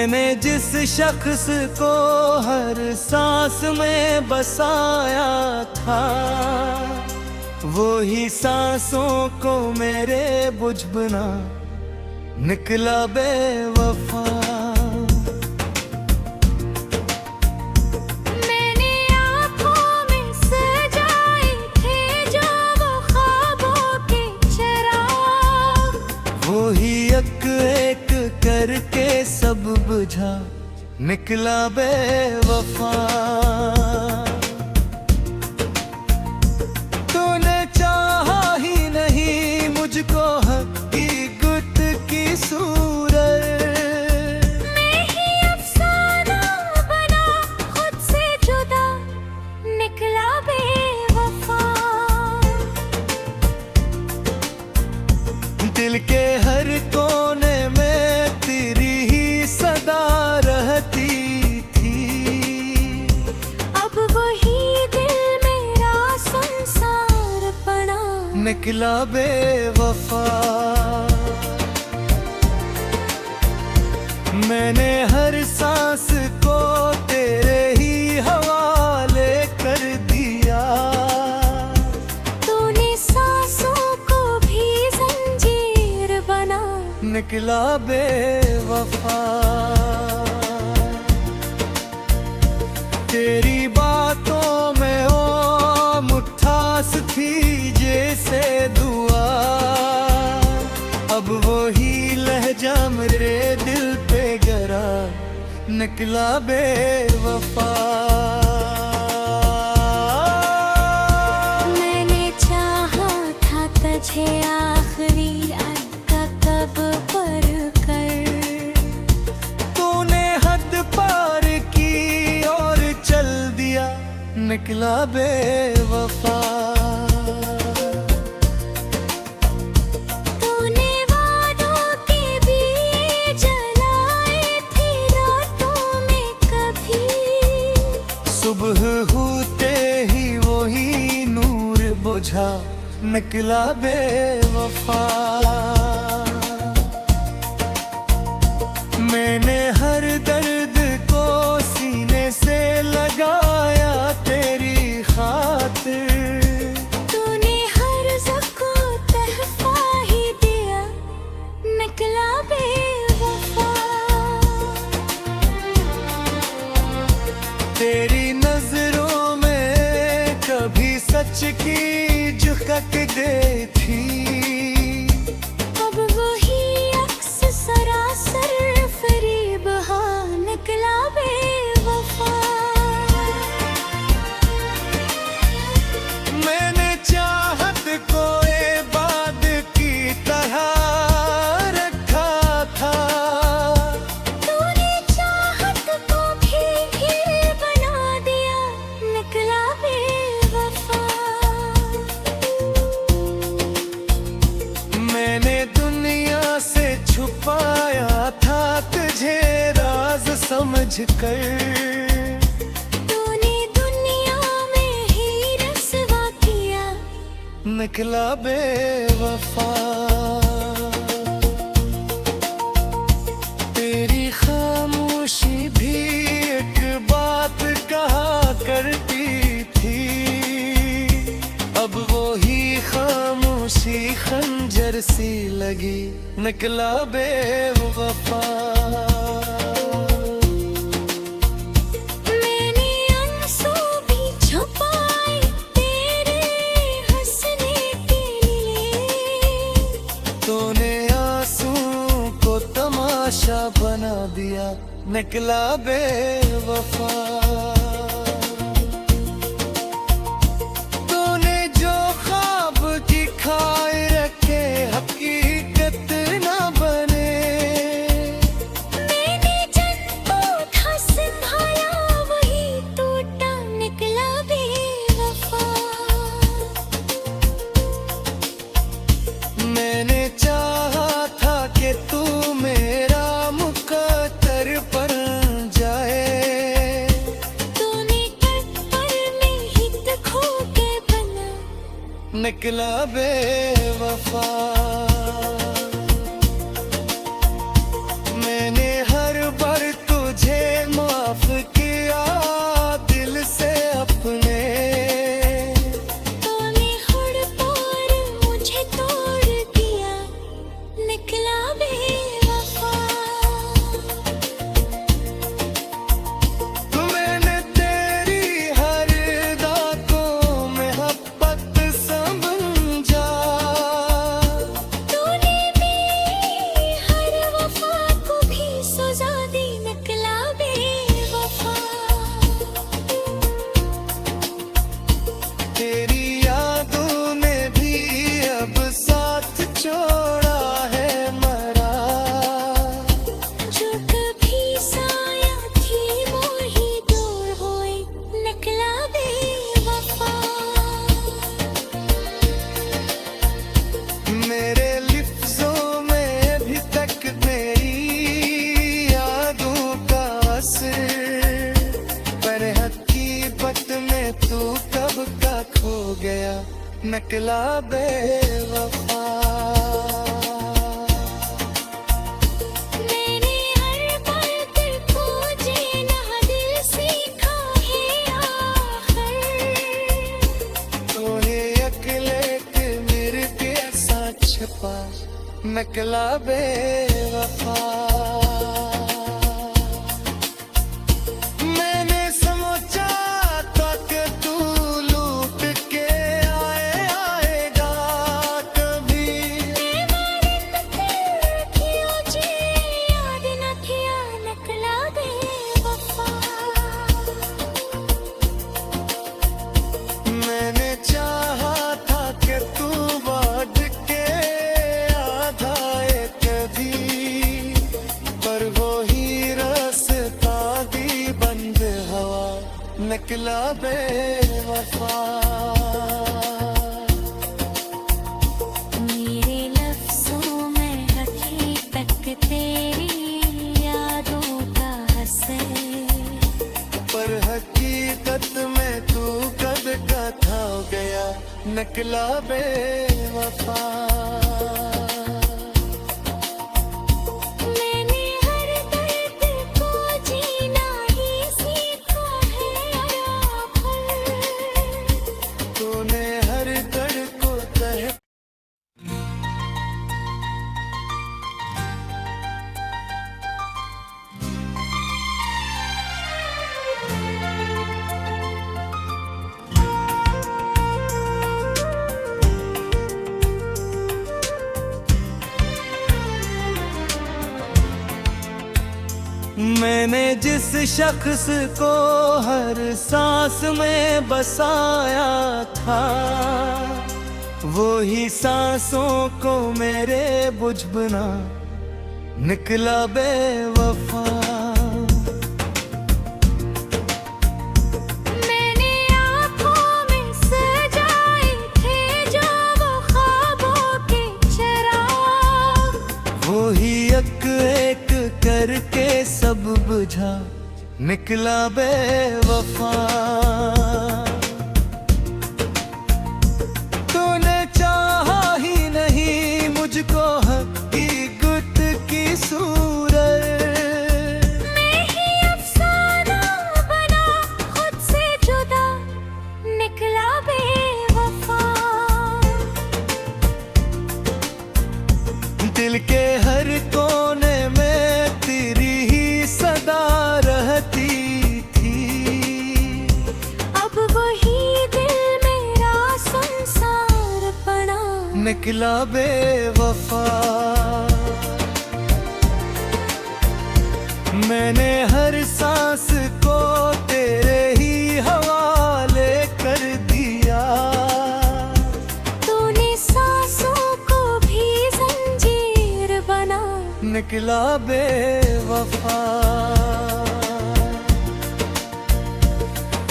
मैंने जिस शख्स को हर सांस में बसाया था, वो ही सांसों को मेरे बुझ बना निकला बेवफा। मैंने आँखों में सजाए थे जो वो ख्वाबों के चिराग, वो ही एक एक करके सब बुझा निकला बेवफा। तूने चाहा ही नहीं मुझको हकीकत की सूरत, मैं ही अफसाना बना खुद से जुदा निकला बेवफा। दिल के हर कोने में तेरी ही सदा रहती थी, अब वही दिल मेरा संसार बना निकला बेवफा। मैंने हर सांस को तेरे ही हवाले कर दिया, तूने सांसों को भी जंजीर बना निकला बेवफा। तेरी बातों में ओ मुट्ठास थी जैसे दुआ, अब वो ही लहजा मेरे दिल पे गरा निकला बेवफा। मैंने चाहा था तुझे आखिरी कब पर कर, तूने हद पार की और चल दिया निकला बेवफा। तूने वादों के दिए जलाए थे रातों में कभी, सुबह होते ही वही नूर बुझा निकला बेवफा। मैंने हर दर्द को सीने से लगाया तेरी खातिर, तूने हर ज़ख्म तहफ़ा ही दिया निकला बेवफा। तेरी नजरों में कभी सच की झुकक दे थी, अब वही अक्स सरासर फरीब हाँ निकला बेवफा। मैंने चाहत को इबाद की तरह रखा था, तूने चाहत को भी हीर बना दिया निकला बेवफा। मैंने दुनिया से छुपाया था तुझे राज समझ कर, तूने दुनिया में ही रस्वा किया निकला बेवफा। तेरी खामोशी भी एक बात कहा करती थी, अब वो ही खामोशी खंजर सी लगी निकला बेवफा। मैंने आंसू भी छुपाए तेरे हंसने के लिए, तूने आंसू को तमाशा बना दिया निकला बेवफा। तूने जो ख्वाब दिखाए रखे हकीकत ना बने, मैंने जन्मों था संभाला वही टूटा निकला बेवफा। मैंने चाहा था कि तू मेरा मुकद्दर बन जाए, तूने कब्र में ही खो के बना निकला बेवफा। मैंने हर बार निकला बेवफा। मैंने हर पल दिल को जीना दिल सीखा है आखिर। तूने अकेले के मेरे पैसा छुपा निकला बेवफा। मैंने समझा था कि तू लूट के आएगा कभी। क्यों जी याद न किया निकला बेवफा। मैंने चाहा था कि तू बांट के आधा कभी, पर वो ही रास्ता भी बंद हवा निकला बेवफा। मेरे लफ्जों में हकीकत तेरी यादों का हसर। पर हकीकत में तू कद का था गया निकला बेवफा। मैंने हर दर्द को जीना ही सीखा है आखिर। तूने हर दर्द को तह मैंने जिस शख्स को हर सांस में बसाया था, वो ही सांसों को मेरे बुझ बना निकला बेवफा। मैंने आँखों में सजाए थे जो वो ख्वाबों के चिराग। वो ही एक करके सब बुझा निकला बेवफा। तूने चाहा ही नहीं मुझको हकीकत की सूरत। मैं ही अफसाना बना खुद से जुदा निकला बेवफा। दिल के हर कोने में तेरी ही सदा रहती थी। अब वही दिल मेरा संसार बना निकला बेवफा। मैंने हर सांस को तेरे ही हवाले कर दिया। तूने सांसों को भी जंजीर बना निकला बेवफा।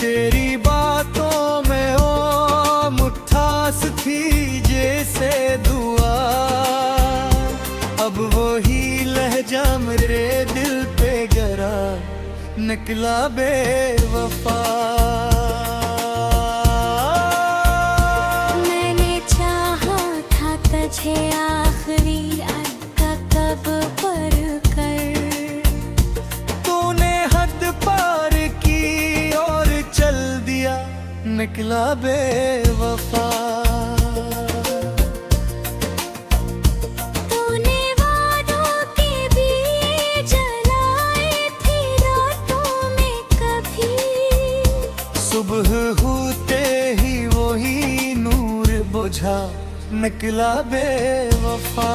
तेरी बातों में ओ मुट्ठास थी जैसे दुआ। अब वो ही लहजा मेरे दिल पे गरा निकला बेवफा। मैंने चाहा था तुझे आखिरी अदा कब पर कर। तूने हद पार की और चल दिया निकला बेवफा। तूने वादों के दिए जलाए थे रातों में कभी। सुबह होते ही वही नूर बुझा निकला बेवफा।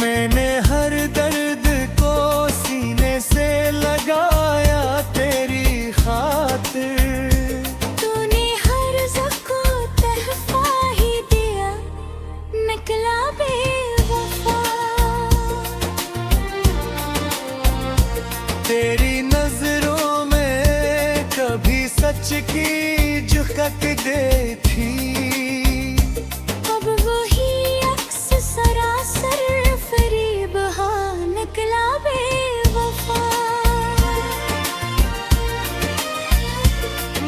मैंने हर दर्द को सीने से लगाया तेरी खातिर। तूने हर ज़ख्म तहफ़ा ही दिया निकला बेवफा। तेरी नजरों में कभी सच की झुकक दे थी। अब वही अक्स सरासर फरीब हाँ निकला बेवफा।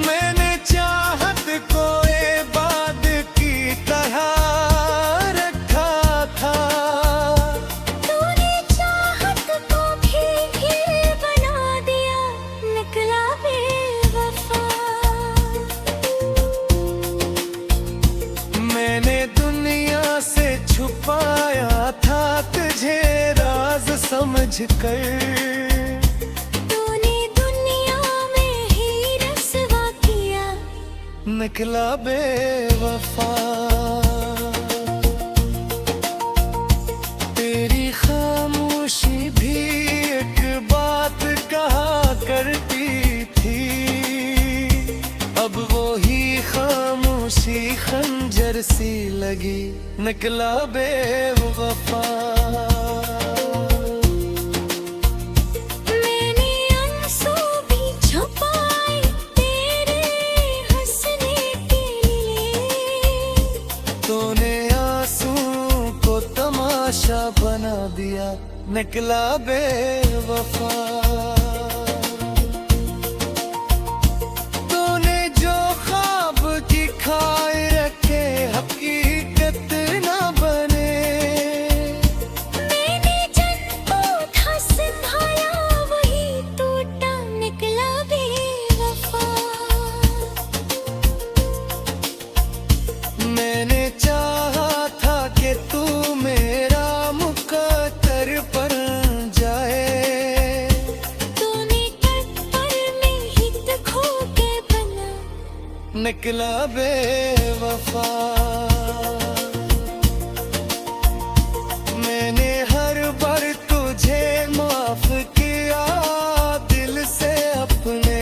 मैंने चाहा कर तूने दुनिया में ही रसवा किया, निकला बेवफा। तेरी खामोशी भी एक बात कहा करती थी, अब वो ही खामोशी खंजर सी लगी, निकला बेवफा। मैंने आंसू भी छुपाए तेरे हंसने के लिए, तूने आंसू को तमाशा बना दिया, निकला बेवफा। तूने जो ख्वाब दिखाए रखे हकीकत ना बने, मैंने जन्मों था संभाला वही टूटा, निकला बेवफा। मैंने चाहा था कि तू मेरा मुकद्दर बन जाए, तूने टक्कर में हित खो के बना, निकला बेवफा। मैंने हर बार तुझे माफ किया दिल से अपने,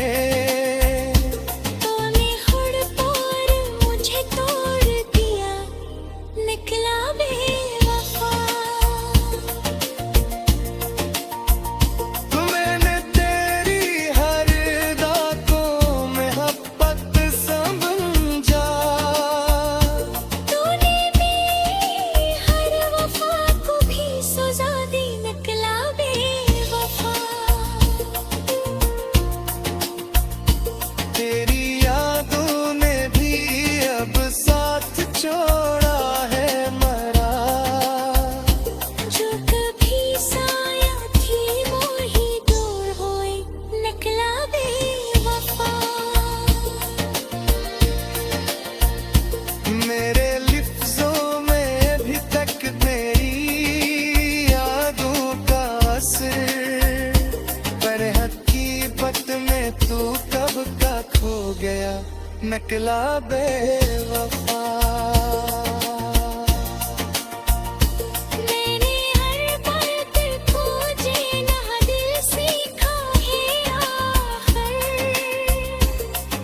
तूने हर बार मुझे तोड़ दिया, निकला बेवफा। मैंने तेरी हर बातों में मोहब्बत समझा, तूने मेरी हर वफा को भी सजा दी, निकला बेवफा। तेरी यादों ने भी अब साथ छोड़ा है मरा, जो कभी साया थी वो ही दूर हुई, निकला बेवफा। मेरे लिफ्ज़ों में अभी तक तेरी यादों का असर, पर हकीकत में तू कब का खो गया, निकला बेवफा। मैंने हर पल को जीना दिल सीखा है आखिर,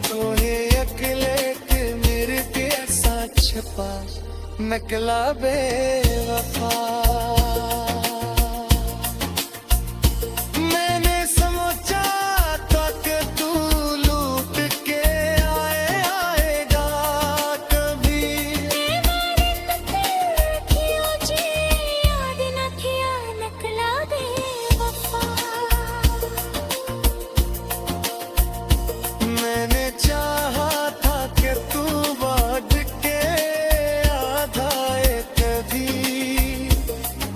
तूने अकेले के मेरे पैसा छपा, निकला बेवफा। मैंने समझा था कि तू लूट के आएगा कभी, क्यों जी याद न किया, निकला बेवफा। मैंने चाहा था कि तू बांट के आधा कभी,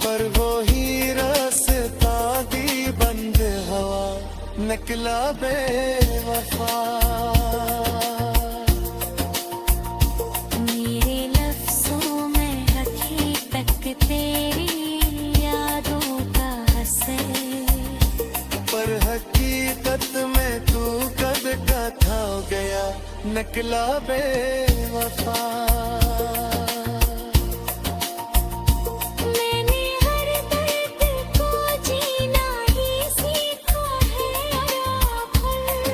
पर वो ही रास्ता दी बंद हवा, निकला बेवफा। मेरे लफ्ज़ों में हकीकत तेरी यादों का असर, पर हकीकत में तू कद का था गया, निकला बेवफा। मैंने हर दर्द को जीना ही सीखा है आखिर,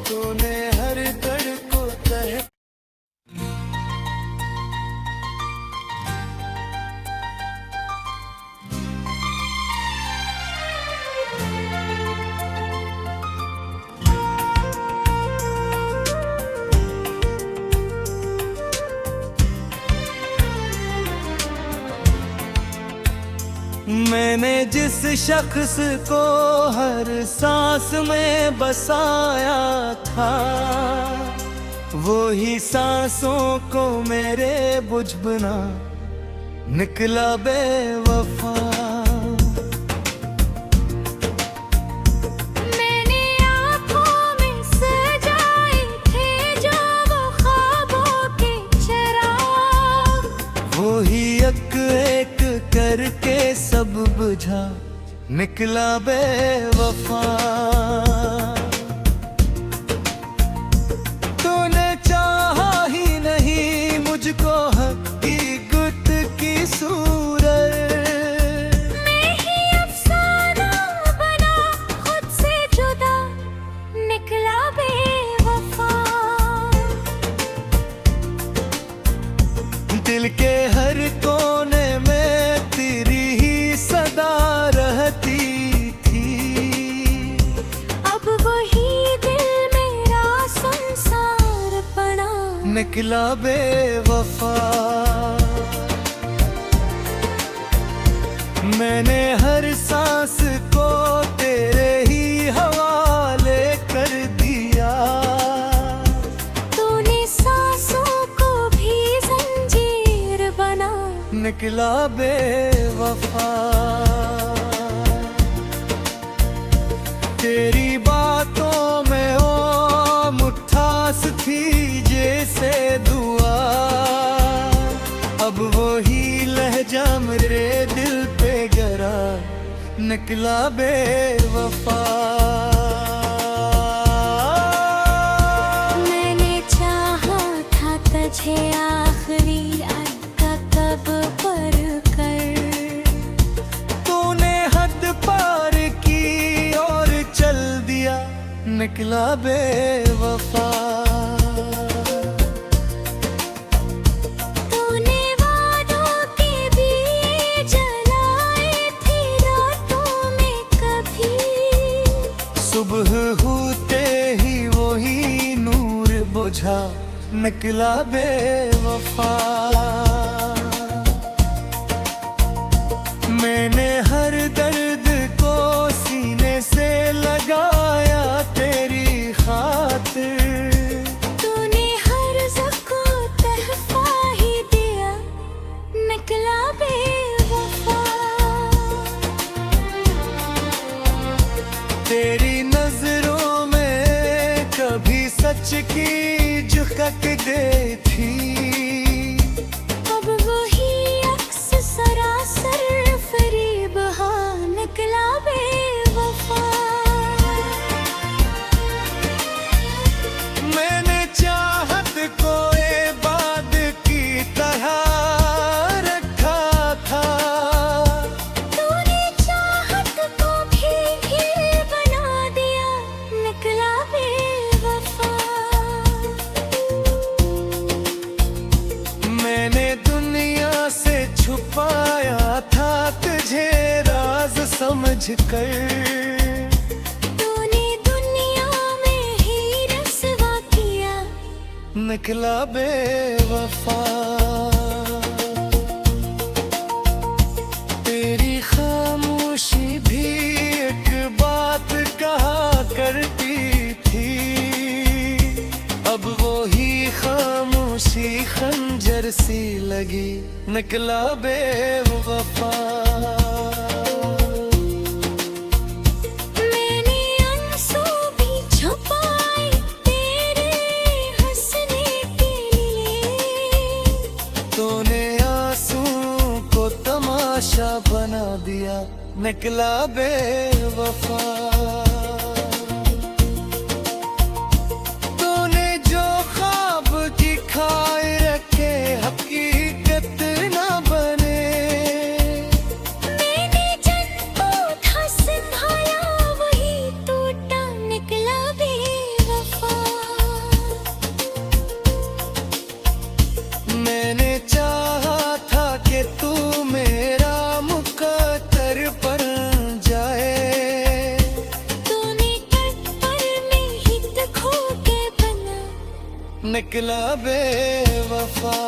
तूने हर दर्द को तह मैंने जिस शख्स को हर सांस में बसाया था, वो ही सांसों को मेरे बुझबना, निकला बेवफा। मैंने आँखों में सजाए थे जो वो ख्वाबों के चिराग, वो ही एक एक करके सब बुझा, निकला बेवफा। तूने चाहा ही नहीं मुझको हकीकत की सूरत, मैं ही अफसाना बना खुद से जुदा, निकला बेवफा। दिल के हर कोने में तेरी ही सदा रहती थी, अब वही दिल मेरा संसार बना, निकला बेवफा। मैंने हर सांस को तेरे ही हवाले कर दिया, तूने सांसों को भी जंजीर बना, निकला बेवफा। तेरी बातों में ओ मुट्ठास थी जैसे दुआ, अब वही लहजा मेरे दिल पे गरा, निकला बेवफा। मैंने चाहा था तुझे आखिरी कब पर कर, तूने हद पार की और चल दिया, निकला बेवफा। तूने वादों के दिए जलाए थे रातों में कभी, सुबह होते ही वही नूर बुझा, निकला बेवफा। मैंने हर दर्द को सीने से लगाया तेरी खातिर, तूने हर ज़ख्म तहफ़ा ही दिया, निकला बेवफा। तेरी नजरों में कभी सच की झुकक दे थी, अब वही अक्स सरासर फरीब हाँ, निकला बेवफा। मैंने चाहत को इबाद की तरह रखा था, तूने चाहत को भी हीर बना दिया, निकला बेवफा। मैंने दुनिया से छुपाया था तुझे राज समझ कर, तूने दुनिया में ही रस्वा किया, निकला बेवफा। तेरी खामोशी भी एक बात कहा करती थी, अब वो ही खामोशी खंजर सी लगी, निकला बेवफा। मैंने आंसू भी छुपाए तेरे हंसने के लिए, तूने आंसू को तमाशा बना दिया, निकला बेवफा। तूने जो ख्वाब दिखाए रखे हकीकत ना बने, मैंने जन्मों था संभाला वही टूटा, निकला बेवफा। मैंने चाहा था कि तू मेरा मुकद्दर बन जाए, तूने कब्र में ही खो के बना, निकला बेवफा।